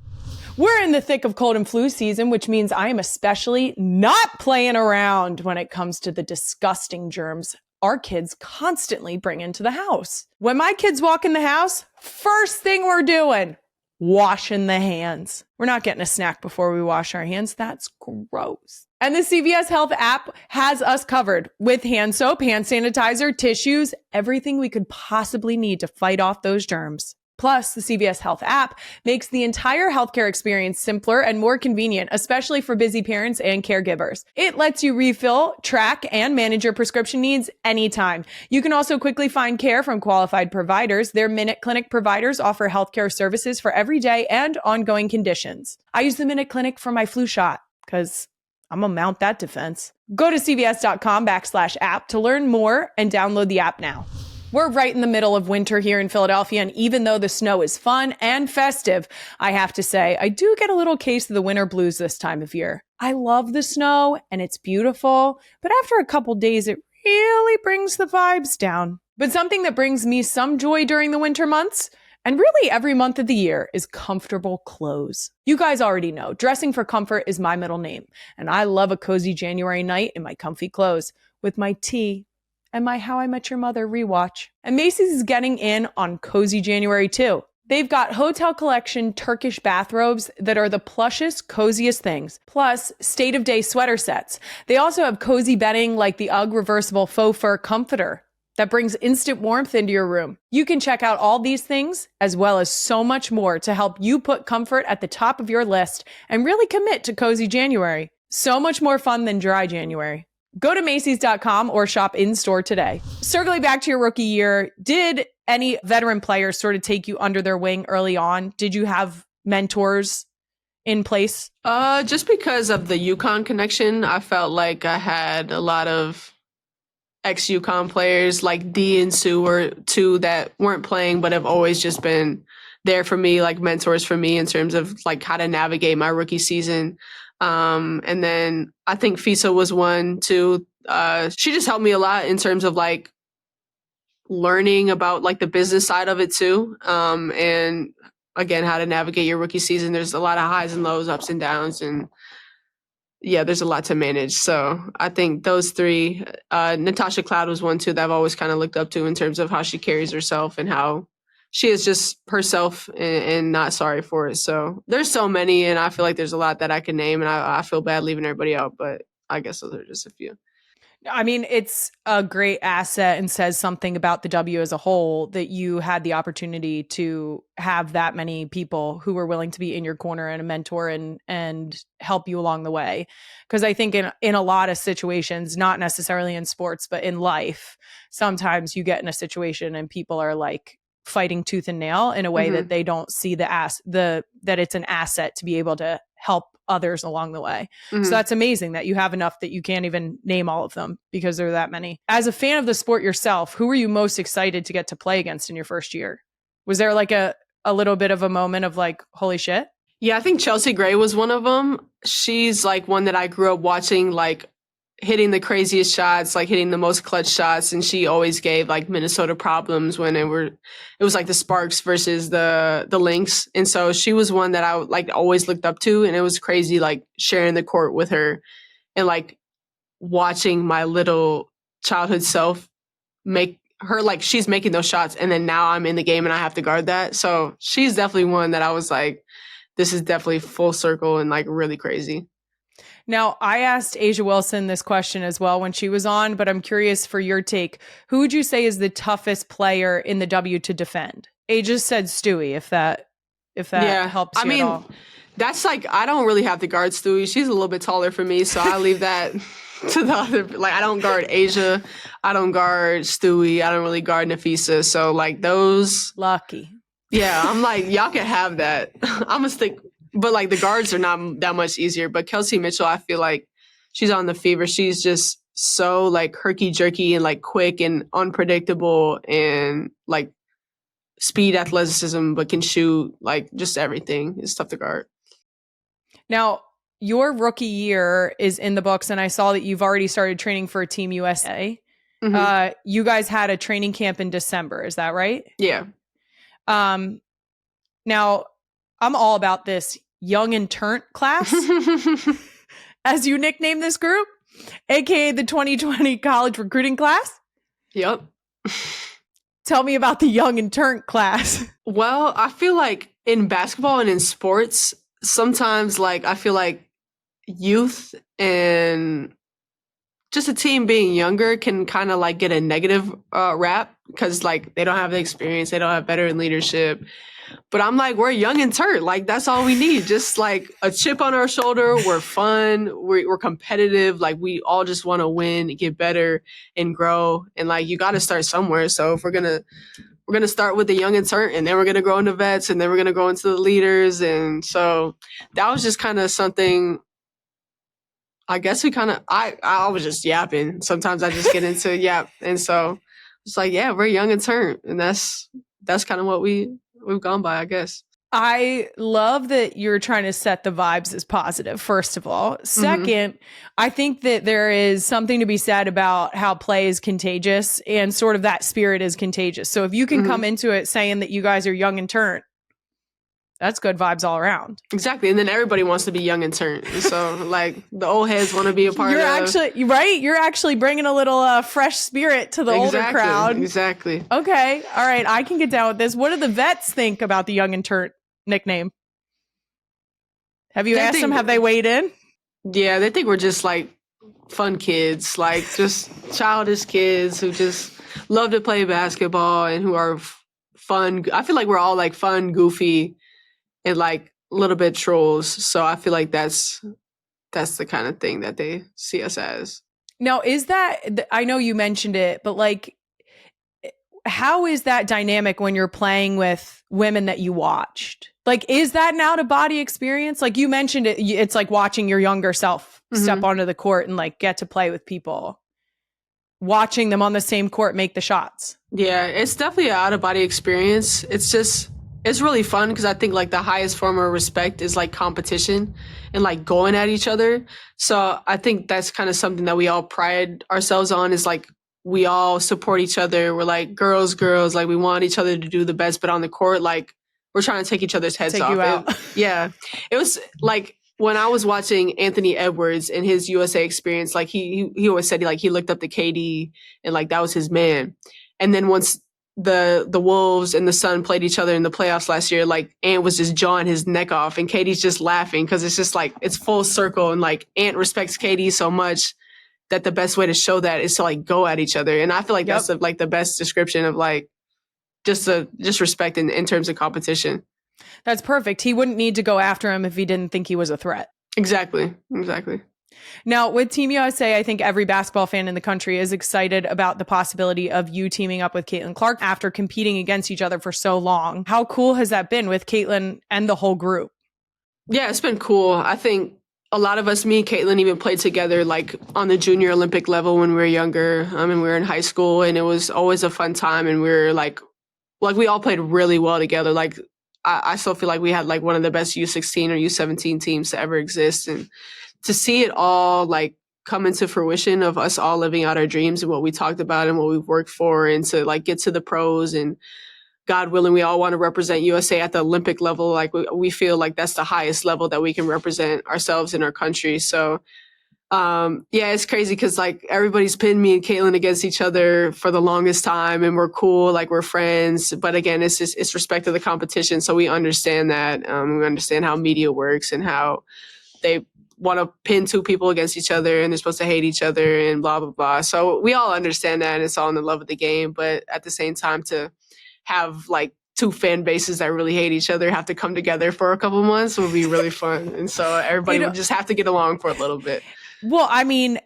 We're in the thick of cold and flu season, which means I am especially not playing around when it comes to the disgusting germs our kids constantly bring into the house. When my kids walk in the house, first thing we're doing, washing the hands. We're not getting a snack before we wash our hands. That's gross. And the CVS Health app has us covered with hand soap, hand sanitizer, tissues, everything we could possibly need to fight off those germs. Plus, the CVS Health app makes the entire healthcare experience simpler and more convenient, especially for busy parents and caregivers. It lets you refill, track, and manage your prescription needs anytime. You can also quickly find care from qualified providers. Their Minute Clinic providers offer healthcare services for everyday and ongoing conditions. I use the Minute Clinic for my flu shot because I'm gonna mount that defense. Go to cvs.com/app to learn more and download the app now. We're right in the middle of winter here in Philadelphia, and even though the snow is fun and festive, I have to say, I do get a little case of the winter blues this time of year. I love the snow, and it's beautiful, but after a couple days, it really brings the vibes down. But something that brings me some joy during the winter months, and really every month of the year, is comfortable clothes. You guys already know, dressing for comfort is my middle name, and I love a cozy January night in my comfy clothes with my tea and my How I Met Your Mother rewatch. And Macy's is getting in on Cozy January too. They've got Hotel Collection Turkish bathrobes that are the plushest, coziest things, plus state-of-day sweater sets. They also have cozy bedding like the UGG reversible faux fur comforter that brings instant warmth into your room. You can check out all these things, as well as so much more, to help you put comfort at the top of your list and really commit to Cozy January. So much more fun than Dry January. Go to Macy's.com or shop in-store today. Circling back to your rookie year, did any veteran players sort of take you under their wing early on? Did you have mentors in place? Just because of the UConn connection, I felt like I had a lot of ex-UConn players like Dee and Sue were two that weren't playing but have always just been there for me, like mentors for me in terms of like how to navigate my rookie season. And then I think Fisa was one too. She just helped me a lot in terms of like learning about like the business side of it too. And again, how to navigate your rookie season. There's a lot of highs and lows, ups and downs, and yeah, there's a lot to manage. So I think those three, Natasha Cloud was one too that I've always kind of looked up to in terms of how she carries herself and how she is just herself and not sorry for it. So there's so many, and I feel like there's a lot that I can name, and I feel bad leaving everybody out, but I guess those are just a few. I mean, it's a great asset and says something about the W as a whole that you had the opportunity to have that many people who were willing to be in your corner and a mentor and help you along the way. Because I think in a lot of situations, not necessarily in sports, but in life, sometimes you get in a situation and people are like fighting tooth and nail in a way that they don't see that it's an asset to be able to help others along the way. So that's amazing that you have enough that you can't even name all of them because there are that many. As a fan of the sport yourself, who were you most excited to get to play against in your first year? Was there like a little bit of a moment of like, holy shit? Yeah, I think Chelsea Gray was one of them. She's like one that I grew up watching, like hitting the craziest shots, like hitting the most clutch shots. And she always gave like Minnesota problems when it was like the Sparks versus the Lynx. And so she was one that I like always looked up to. And it was crazy, like sharing the court with her and like watching my little childhood self make her, like she's making those shots. And then now I'm in the game and I have to guard that. So she's definitely one that I was like, this is definitely full circle and like really crazy. Now, I asked Asia Wilson this question as well when she was on, but I'm curious for your take. Who would you say is the toughest player in the W to defend? Asia said Stewie, if that helps you at all. That's like, I don't really have to guard Stewie. She's a little bit taller for me, so I leave that to the other. Like, I don't guard Asia. I don't guard Stewie. I don't really guard Nafisa. So, like, those. Lucky. Yeah, I'm like, y'all can have that. I'm going to stick. But, like, the guards are not that much easier. But Kelce Mitchell, I feel like she's on the fever. She's just so, like, herky-jerky and, like, quick and unpredictable and, like, speed, athleticism, but can shoot. Like, just everything. It's tough to guard. Now, your rookie year is in the books, and I saw that you've already started training for Team USA. Mm-hmm. You guys had a training camp in December. Is that right? Yeah. Now, I'm all about this Young and Turnt class, as you nickname this group, aka the 2020 college recruiting class. Yep. Tell me about the Young and Turnt class. Well, I feel like in basketball and in sports, sometimes like I feel like youth and just a team being younger can kind of like get a negative rap because like they don't have the experience, they don't have veteran leadership. But I'm like, we're young and turnt. Like, that's all we need. Just like a chip on our shoulder. We're fun. We're competitive. Like, we all just want to win, get better, and grow. And like, you got to start somewhere. So if we're gonna start with the young and turnt, and then we're gonna grow into vets, and then we're gonna go into the leaders. And so that was just kind of something. I guess I was just yapping. Sometimes I just get into yap, and so it's like, yeah, we're young and turnt, and that's kind of what we've gone by, I guess. I love that you're trying to set the vibes as positive, first of all. Second, I think that there is something to be said about how play is contagious and sort of that spirit is contagious. So if you can come into it saying that you guys are young and turnt, that's good vibes all around. Exactly. And then everybody wants to be young and turnt. So like the old heads want to be a part of it. Right. You're actually bringing a little fresh spirit to the older crowd. Exactly. Okay. All right. I can get down with this. What do the vets think about the young and turnt nickname? Have you asked them? Have they weighed in? Yeah. They think we're just like fun kids, like just childish kids who just love to play basketball and who are fun. I feel like we're all like fun, goofy, and like a little bit trolls. So I feel like that's the kind of thing that they see us as. Now, I know you mentioned it, but like, how is that dynamic when you're playing with women that you watched? Like, is that an out of body experience? Like you mentioned it, it's like watching your younger self step onto the court and like get to play with people, watching them on the same court make the shots. Yeah, it's definitely an out of body experience. It's really fun because I think like the highest form of respect is like competition and like going at each other. So I think that's kind of something that we all pride ourselves on, is like we all support each other. We're like girls, like we want each other to do the best, but on the court, like we're trying to take each other's heads off. You out. It was like when I was watching Anthony Edwards and his USA experience, like he always said he looked up to KD and like that was his man. And then once the Wolves and the Sun played each other in the playoffs last year, like Ant was just jawing his neck off and KD's just laughing because it's just like it's full circle, and like Ant respects KD so much that the best way to show that is to like go at each other. And I feel like that's like the best description of like just respect in terms of competition. That's perfect. He wouldn't need to go after him if he didn't think he was a threat. Exactly. Now, with Team USA, I think every basketball fan in the country is excited about the possibility of you teaming up with Caitlin Clark after competing against each other for so long. How cool has that been with Caitlin and the whole group? Yeah, it's been cool. I think a lot of us, me and Caitlin, even played together like on the junior Olympic level when we were younger. And we were in high school, and it was always a fun time. And we were like we all played really well together. Like I still feel like we had like one of the best U16 or U17 teams to ever exist. And to see it all like come into fruition of us all living out our dreams and what we talked about and what we've worked for, and to like get to the pros, and God willing, we all want to represent USA at the Olympic level. Like we feel like that's the highest level that we can represent ourselves in our country. So it's crazy because like everybody's pinned me and Caitlin against each other for the longest time, and we're cool, like we're friends. But again, it's respect to the competition. So we understand that. We understand how media works and how they want to pin two people against each other and they're supposed to hate each other and blah, blah, blah. So we all understand that, and it's all in the love of the game. But at the same time, to have like two fan bases that really hate each other have to come together for a couple months would be really fun. And so everybody would just have to get along for a little bit. Well, I mean,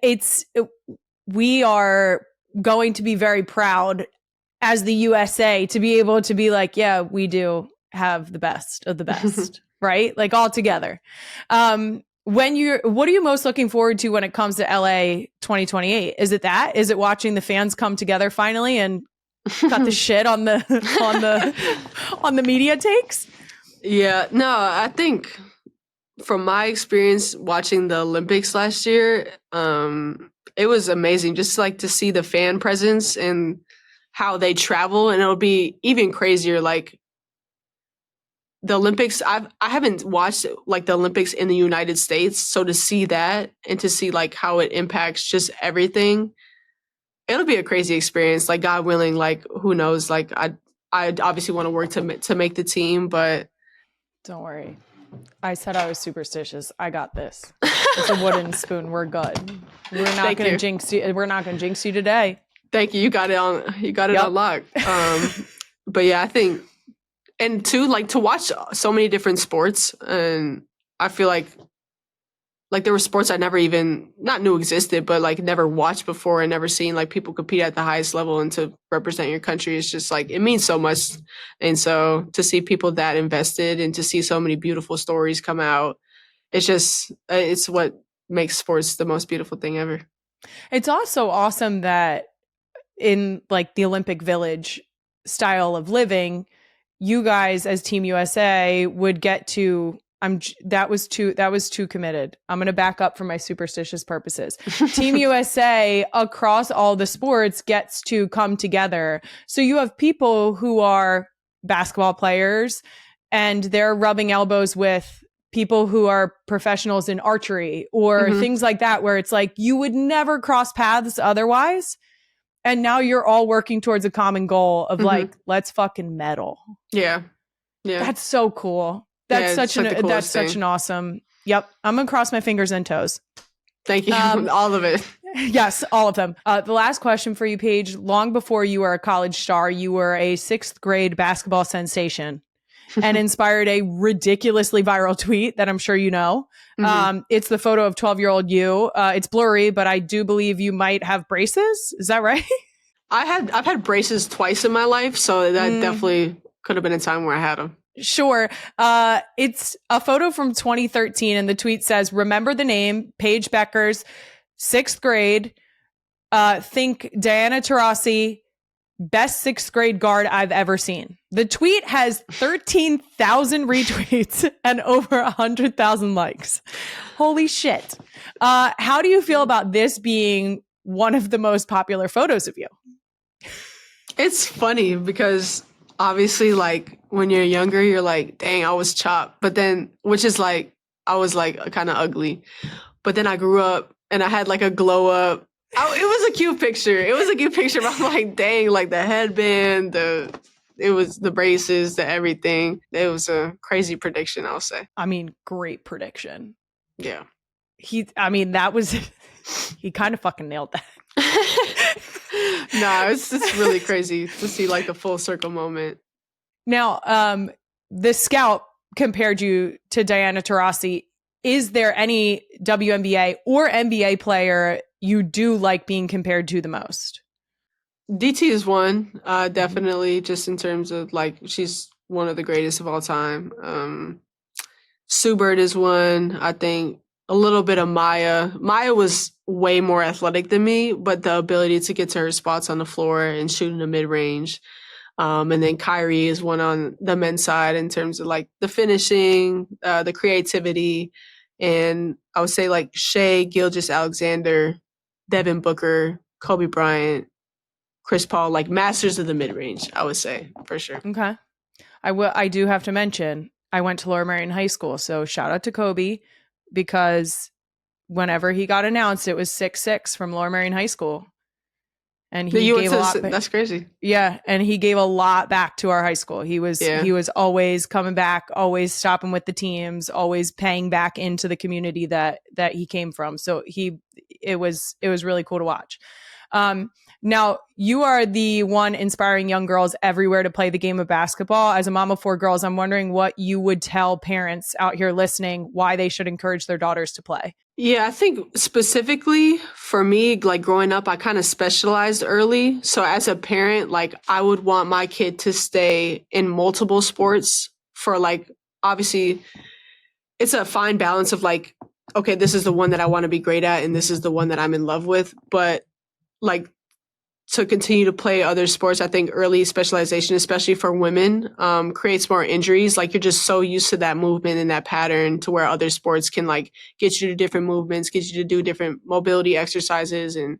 we are going to be very proud as the USA to be able to be like, yeah, we do have the best of the best, right? Like all together. What are you most looking forward to when it comes to LA 2028? Is it that? Is it watching the fans come together finally and cut the shit on the media takes? Yeah, no, I think from my experience watching the Olympics last year, it was amazing just like to see the fan presence and how they travel. And it'll be even crazier. Like the Olympics, I haven't watched like the Olympics in the United States. So to see that and to see like how it impacts just everything, it'll be a crazy experience. Like God willing, like who knows? Like I obviously want to work to make the team, but don't worry. I said I was superstitious. I got this. It's a wooden spoon. We're good. We're not going to jinx you. We're not going to jinx you today. Thank you. You got it on lock. But yeah, I think, and too, like to watch so many different sports, and I feel like there were sports I never even not knew existed, but like never watched before and never seen like people compete at the highest level, and to represent your country is just like, it means so much. And so to see people that invested and to see so many beautiful stories come out, it's what makes sports the most beautiful thing ever. It's also awesome that in like the Olympic Village style of living, you guys as Team USA would get to, that was too committed. I'm going to back up for my superstitious purposes. Team USA across all the sports gets to come together. So you have people who are basketball players and they're rubbing elbows with people who are professionals in archery or things like that, where it's like you would never cross paths otherwise. And now you're all working towards a common goal of like, let's fucking medal. Yeah. Yeah. That's so cool. That's such an awesome. Yep. I'm going to cross my fingers and toes. Thank you. All of it. Yes, all of them. The last question for you, Paige. Long before you were a college star, you were a 6th grade basketball sensation. and inspired a ridiculously viral tweet that I'm sure you know. It's the photo of 12-year-old you. It's blurry, but I do believe you might have braces. Is that right? I've had braces twice in my life, so that definitely could have been a time where I had them. Sure. It's a photo from 2013, and the tweet says, "Remember the name, Paige Bueckers, 6th grade. Think Diana Taurasi, best 6th grade guard I've ever seen." The tweet has 13,000 retweets and over 100,000 likes. Holy shit. How do you feel about this being one of the most popular photos of you? It's funny because obviously, like, when you're younger, you're like, dang, I was chopped. But then, which is like, I was like kind of ugly. But then I grew up and I had like a glow up. It was a cute picture. But I'm like, dang, like the headband, it was the braces, the everything. It was a crazy prediction, I'll say. I mean, great prediction. Yeah. He kind of fucking nailed that. No, it's really crazy to see like the full circle moment. Now, the scout compared you to Diana Taurasi. Is there any WNBA or NBA player you do like being compared to the most? DT is one, definitely, just in terms of like she's one of the greatest of all time. Sue Bird is one. I think a little bit of Maya. Maya was way more athletic than me, but the ability to get to her spots on the floor and shoot in the mid range. And then Kyrie is one on the men's side in terms of like the finishing, the creativity. And I would say like Shea, Gilgeous-Alexander, Devin Booker, Kobe Bryant, Chris Paul, like masters of the mid range, I would say for sure. Okay. I do have to mention, I went to Lower Merion High School. So shout out to Kobe, because whenever he got announced, it was 6'6" from Lower Merion High School. And he gave a lot. That's crazy. Yeah, and he gave a lot back to our high school. He was always coming back, always stopping with the teams, always paying back into the community that he came from. So it was really cool to watch. Now, you are the one inspiring young girls everywhere to play the game of basketball. As a mom of 4 girls, I'm wondering what you would tell parents out here listening, why they should encourage their daughters to play. Yeah, I think specifically for me, like growing up, I kind of specialized early. So as a parent, like I would want my kid to stay in multiple sports for like, obviously it's a fine balance of like, okay, this is the one that I want to be great at and this is the one that I'm in love with. But like, to continue to play other sports, I think early specialization, especially for women, creates more injuries. Like you're just so used to that movement and that pattern to where other sports can like get you to different movements, get you to do different mobility exercises and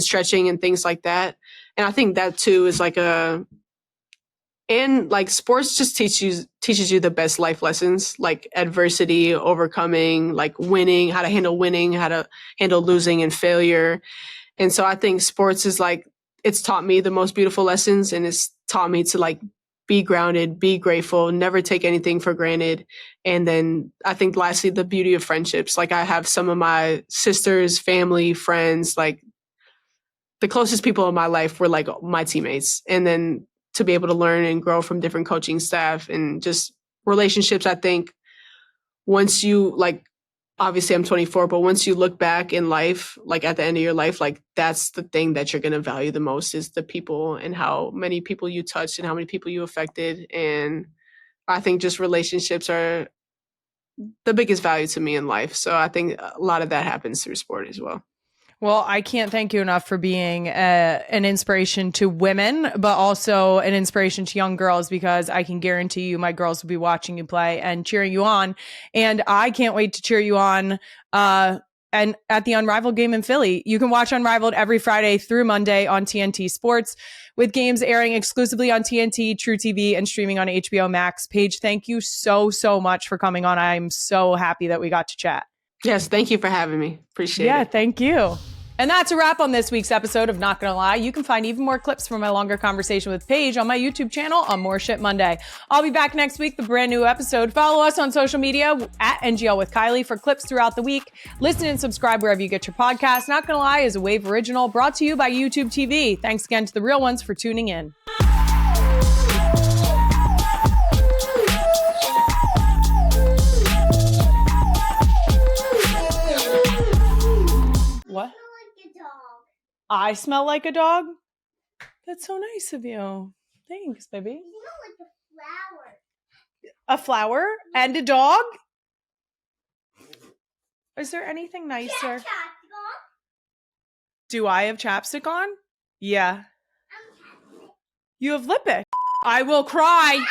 stretching and things like that. And I think that too is like and like sports just teaches you the best life lessons, like adversity, overcoming, like winning, how to handle losing and failure. And so I think sports is like, it's taught me the most beautiful lessons, and it's taught me to like be grounded, be grateful, never take anything for granted. And then I think lastly, the beauty of friendships. Like I have some of my sisters, family, friends, like the closest people in my life were like my teammates. And then to be able to learn and grow from different coaching staff and just relationships, I think once you like, obviously I'm 24, but once you look back in life, like at the end of your life, like that's the thing that you're going to value the most is the people and how many people you touched and how many people you affected. And I think just relationships are the biggest value to me in life. So I think a lot of that happens through sport as well. Well, I can't thank you enough for being an inspiration to women, but also an inspiration to young girls, because I can guarantee you my girls will be watching you play and cheering you on. And I can't wait to cheer you on and at the Unrivaled game in Philly. You can watch Unrivaled every Friday through Monday on TNT Sports, with games airing exclusively on TNT, True TV, and streaming on HBO Max. Paige, thank you so much for coming on. I'm so happy that we got to chat. Yes, thank you for having me. Appreciate it. Yeah, thank you. And that's a wrap on this week's episode of Not Gonna Lie. You can find even more clips from my longer conversation with Paige on my YouTube channel on More Shit Monday. I'll be back next week with a brand new episode. Follow us on social media at NGL with Kylie for clips throughout the week. Listen and subscribe wherever you get your podcasts. Not Gonna Lie is a Wave original brought to you by YouTube TV. Thanks again to the real ones for tuning in. I smell like a dog? That's so nice of you. Thanks, baby. You smell like a flower. A flower and a dog? Is there anything nicer? Do I have chapstick on? Yeah. You have lippic. I will cry.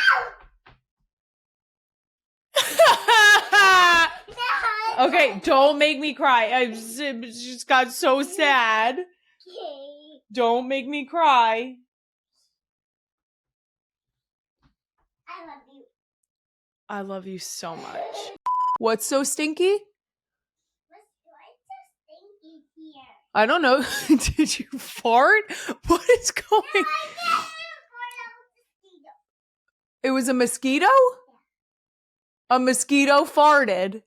Okay, don't make me cry. I just got so sad. Don't make me cry. I love you. I love you so much. What's so stinky? What's so stinky here? I don't know. Did you fart? What is going? It was a mosquito? A mosquito farted.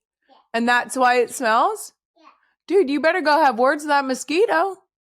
And that's why it smells? Yeah. Dude, you better go have words with that mosquito.